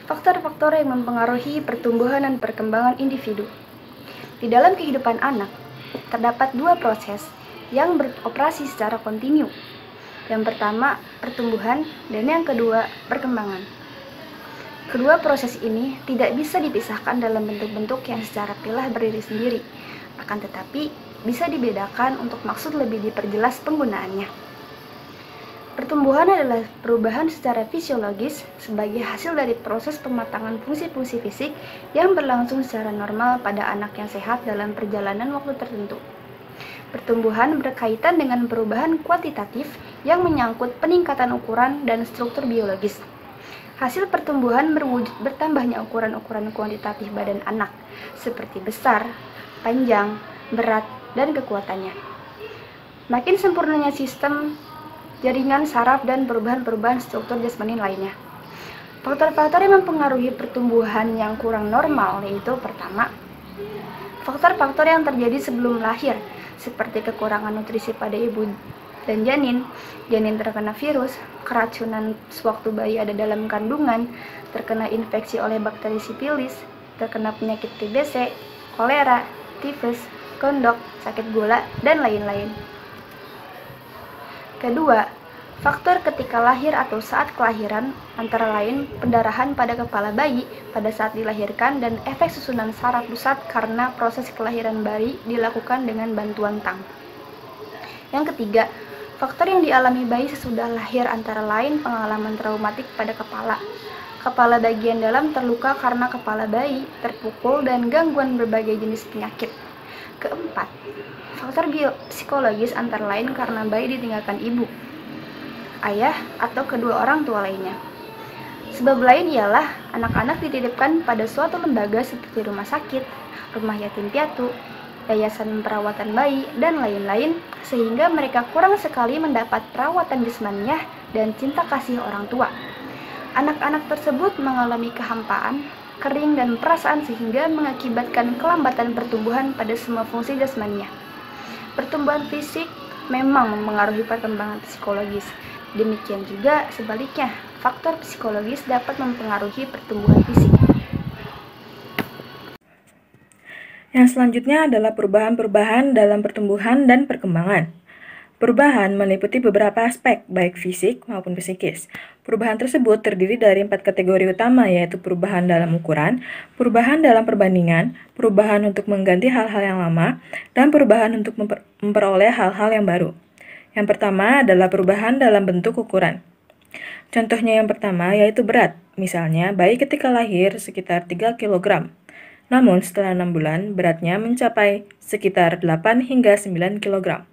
Faktor-faktor yang mempengaruhi pertumbuhan dan perkembangan individu. Di dalam kehidupan anak, terdapat dua proses yang beroperasi secara kontinu. Yang pertama, pertumbuhan, dan yang kedua, perkembangan. Kedua proses ini tidak bisa dipisahkan dalam bentuk-bentuk yang secara pilah berdiri sendiri, akan tetapi bisa dibedakan untuk maksud lebih diperjelas penggunaannya. Pertumbuhan adalah perubahan secara fisiologis sebagai hasil dari proses pematangan fungsi-fungsi fisik yang berlangsung secara normal pada anak yang sehat dalam perjalanan waktu tertentu. Pertumbuhan berkaitan dengan perubahan kuantitatif yang menyangkut peningkatan ukuran dan struktur biologis. Hasil pertumbuhan berwujud bertambahnya ukuran-ukuran kuantitatif badan anak, seperti besar, panjang, berat, dan kekuatannya. Makin sempurnanya sistem jaringan saraf dan perubahan-perubahan struktur jasmani lainnya. Faktor-faktor yang mempengaruhi pertumbuhan yang kurang normal yaitu pertama, faktor-faktor yang terjadi sebelum lahir, seperti kekurangan nutrisi pada ibu dan janin terkena virus, keracunan sewaktu bayi ada dalam kandungan, terkena infeksi oleh bakteri sifilis, terkena penyakit TBC, kolera, tifus, kondok, sakit gula, dan lain-lain. Kedua, faktor ketika lahir atau saat kelahiran, antara lain pendarahan pada kepala bayi pada saat dilahirkan dan efek susunan saraf pusat karena proses kelahiran bayi dilakukan dengan bantuan tang. Yang ketiga, faktor yang dialami bayi sesudah lahir antara lain pengalaman traumatik pada kepala. Kepala bagian dalam terluka karena kepala bayi terpukul dan gangguan berbagai jenis penyakit. Keempat, faktor psikologis antara lain karena bayi ditinggalkan ibu, ayah, atau kedua orang tua lainnya. Sebab lain ialah anak-anak dititipkan pada suatu lembaga seperti rumah sakit, rumah yatim piatu, yayasan perawatan bayi, dan lain-lain, sehingga mereka kurang sekali mendapat perawatan jasmaniah dan cinta kasih orang tua. Anak-anak tersebut mengalami kehampaan, kering, dan perasaan sehingga mengakibatkan kelambatan pertumbuhan pada semua fungsi jasmaniah. Pertumbuhan fisik memang mempengaruhi perkembangan psikologis. Demikian juga sebaliknya, faktor psikologis dapat mempengaruhi pertumbuhan fisik. Yang selanjutnya adalah perubahan-perubahan dalam pertumbuhan dan perkembangan. Perubahan meliputi beberapa aspek, baik fisik maupun psikis. Perubahan tersebut terdiri dari 4 kategori utama, yaitu perubahan dalam ukuran, perubahan dalam perbandingan, perubahan untuk mengganti hal-hal yang lama, dan perubahan untuk memperoleh hal-hal yang baru. Yang pertama adalah perubahan dalam bentuk ukuran. Contohnya yang pertama yaitu berat. Misalnya, bayi ketika lahir sekitar 3 kg. Namun setelah 6 bulan, beratnya mencapai sekitar 8 hingga 9 kg.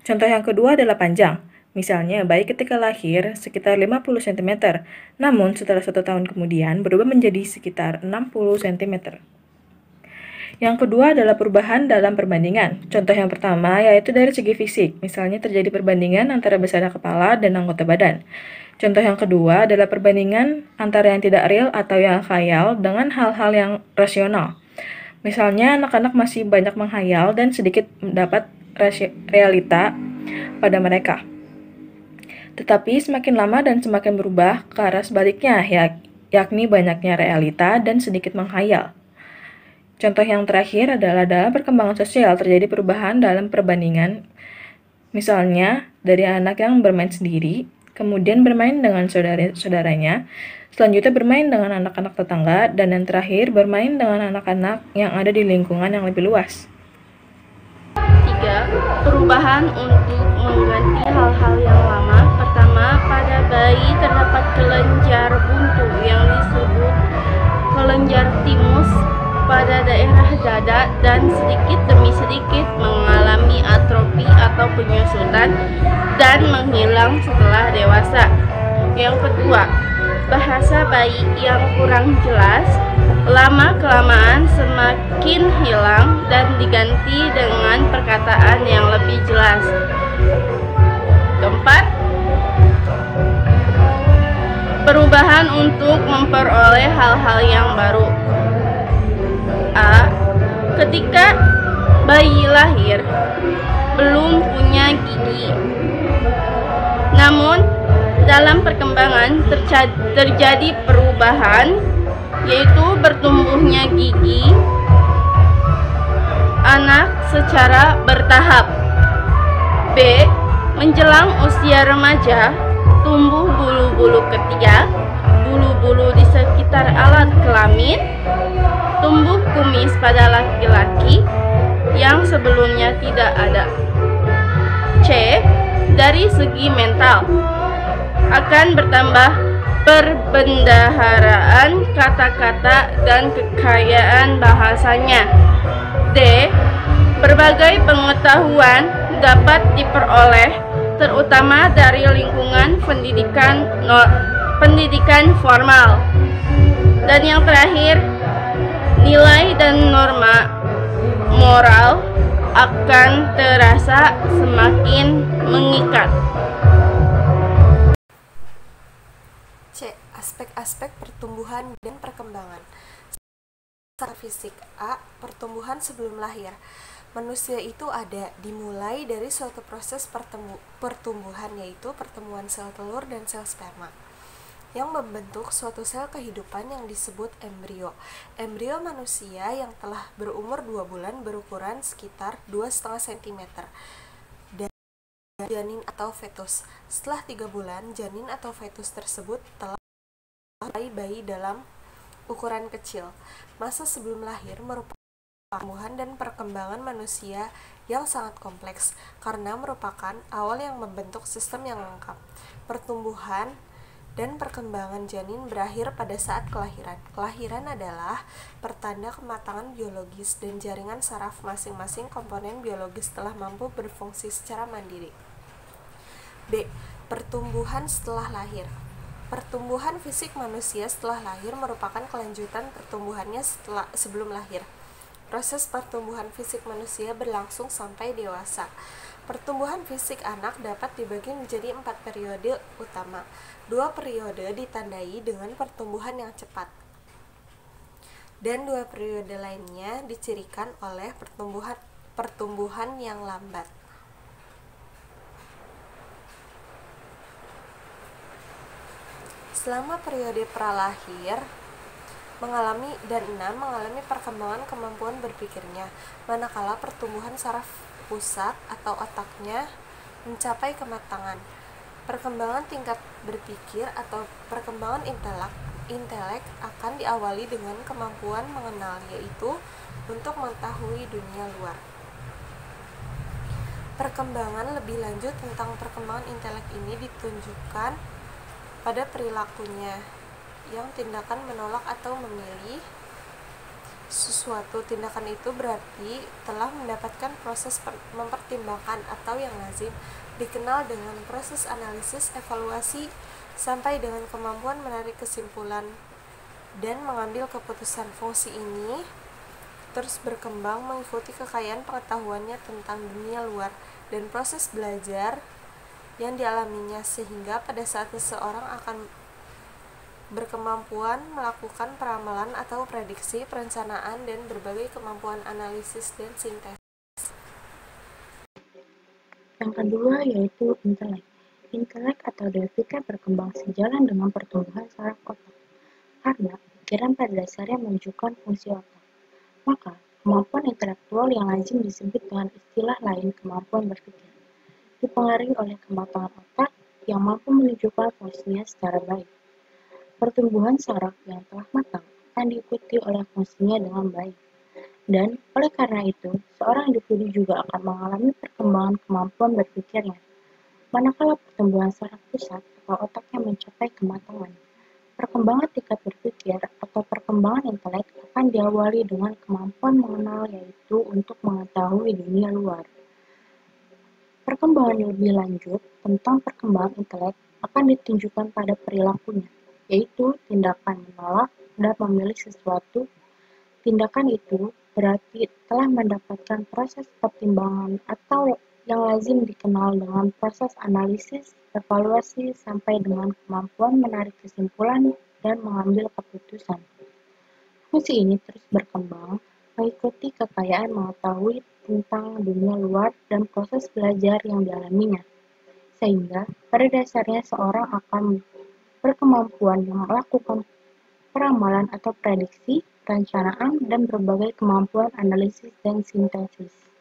Contoh yang kedua adalah panjang. Misalnya, bayi ketika lahir sekitar 50 cm, namun setelah 1 tahun kemudian berubah menjadi sekitar 60 cm. Yang kedua adalah perubahan dalam perbandingan. Contoh yang pertama yaitu dari segi fisik, misalnya terjadi perbandingan antara besarnya kepala dan anggota badan. Contoh yang kedua adalah perbandingan antara yang tidak real atau yang khayal dengan hal-hal yang rasional. Misalnya, anak-anak masih banyak menghayal dan sedikit mendapat realita pada mereka. Tetapi semakin lama dan semakin berubah ke arah sebaliknya, yakni banyaknya realita dan sedikit menghayal. Contoh yang terakhir adalah dalam perkembangan sosial terjadi perubahan dalam perbandingan. Misalnya, dari anak yang bermain sendiri, kemudian bermain dengan saudara-saudaranya, selanjutnya bermain dengan anak-anak tetangga, dan yang terakhir bermain dengan anak-anak yang ada di lingkungan yang lebih luas. 3. Perubahan untuk mengganti hal-hal yang lama. Pertama, pada bayi terdapat kelenjar buntu yang disebut kelenjar timus pada daerah dada dan sedikit demi sedikit mengalami atrofi atau penyusutan dan menghilang setelah dewasa. Yang kedua, bahasa bayi yang kurang jelas, lama-kelamaan semakin hilang dan diganti dengan perkataan yang lebih jelas. Keempat, perubahan untuk memperoleh hal-hal yang baru. A. Ketika bayi lahir, belum punya gigi. Namun, dalam perkembangan terjadi perubahan yaitu bertumbuhnya gigi anak secara bertahap. B. Menjelang usia remaja, tumbuh bulu-bulu ketiak, bulu-bulu di sekitar alat kelamin, tumbuh kumis pada laki-laki yang sebelumnya tidak ada. C. Dari segi mental, akan bertambah perbendaharaan kata-kata dan kekayaan bahasanya. D. Berbagai pengetahuan dapat diperoleh terutama dari lingkungan pendidikan formal. Dan yang terakhir, nilai dan norma moral akan terasa semakin mengikat. C. Aspek-aspek pertumbuhan dan perkembangan. Secara fisik, A. Pertumbuhan sebelum lahir. Manusia itu ada dimulai dari suatu proses pertumbuhan, yaitu pertemuan sel telur dan sel sperma yang membentuk suatu sel kehidupan yang disebut embrio. Embrio manusia yang telah berumur 2 bulan berukuran sekitar 2,5 cm. Dan janin atau fetus. Setelah 3 bulan, janin atau fetus tersebut telah bayi dalam ukuran kecil. Masa sebelum lahir merupakan pertumbuhan dan perkembangan manusia yang sangat kompleks karena merupakan awal yang membentuk sistem yang lengkap. Pertumbuhan dan perkembangan janin berakhir pada saat kelahiran. Kelahiran adalah pertanda kematangan biologis dan jaringan saraf masing-masing komponen biologis telah mampu berfungsi secara mandiri. B. Pertumbuhan setelah lahir. Pertumbuhan fisik manusia setelah lahir merupakan kelanjutan pertumbuhannya sebelum lahir. Proses pertumbuhan fisik manusia berlangsung sampai dewasa. Pertumbuhan fisik anak dapat dibagi menjadi 4 periode utama. 2 periode ditandai dengan pertumbuhan yang cepat, dan 2 periode lainnya dicirikan oleh pertumbuhan yang lambat. Selama periode pralahir mengalami perkembangan kemampuan berpikirnya, manakala pertumbuhan saraf pusat atau otaknya mencapai kematangan. Perkembangan tingkat berpikir atau perkembangan intelek akan diawali dengan kemampuan mengenal, yaitu untuk mengetahui dunia luar. Perkembangan lebih lanjut tentang perkembangan intelek ini ditunjukkan pada perilakunya, yang tindakan menolak atau memilih sesuatu. Tindakan itu berarti telah mendapatkan proses mempertimbangkan atau yang lazim dikenal dengan proses analisis evaluasi sampai dengan kemampuan menarik kesimpulan dan mengambil keputusan. Fungsi ini terus berkembang mengikuti kekayaan pengetahuannya tentang dunia luar dan proses belajar yang dialaminya, sehingga pada saat seseorang akan berkemampuan melakukan peramalan atau prediksi, perencanaan, dan berbagai kemampuan analisis dan sintesis. Yang kedua yaitu intelek. Intelek atau daya pikir berkembang sejalan dengan pertumbuhan saraf otak, karena pikiran pada dasarnya menunjukkan fungsi otak. Maka, kemampuan intelektual yang lazim disebut dengan istilah lain kemampuan berpikir, dipengaruhi oleh kematangan otak yang mampu menunjukkan fungsinya secara baik. Pertumbuhan saraf yang telah matang akan diikuti oleh fungsinya dengan baik. Dan oleh karena itu, seorang individu juga akan mengalami perkembangan kemampuan berpikirnya. Manakala pertumbuhan saraf pusat atau otaknya mencapai kematangan, perkembangan tingkat berpikir atau perkembangan intelek akan diawali dengan kemampuan mengenal, yaitu untuk mengetahui dunia luar. Perkembangan lebih lanjut tentang perkembangan intelek akan ditunjukkan pada perilakunya, yaitu tindakan menolak dan memilih sesuatu. Tindakan itu berarti telah mendapatkan proses pertimbangan atau yang lazim dikenal dengan proses analisis, evaluasi, sampai dengan kemampuan menarik kesimpulan dan mengambil keputusan. Fungsi ini terus berkembang mengikuti kekayaan mengetahui tentang dunia luar dan proses belajar yang dialaminya, sehingga pada dasarnya seorang akan berkemampuan melakukan peramalan atau prediksi, perencanaan, dan berbagai kemampuan analisis dan sintesis.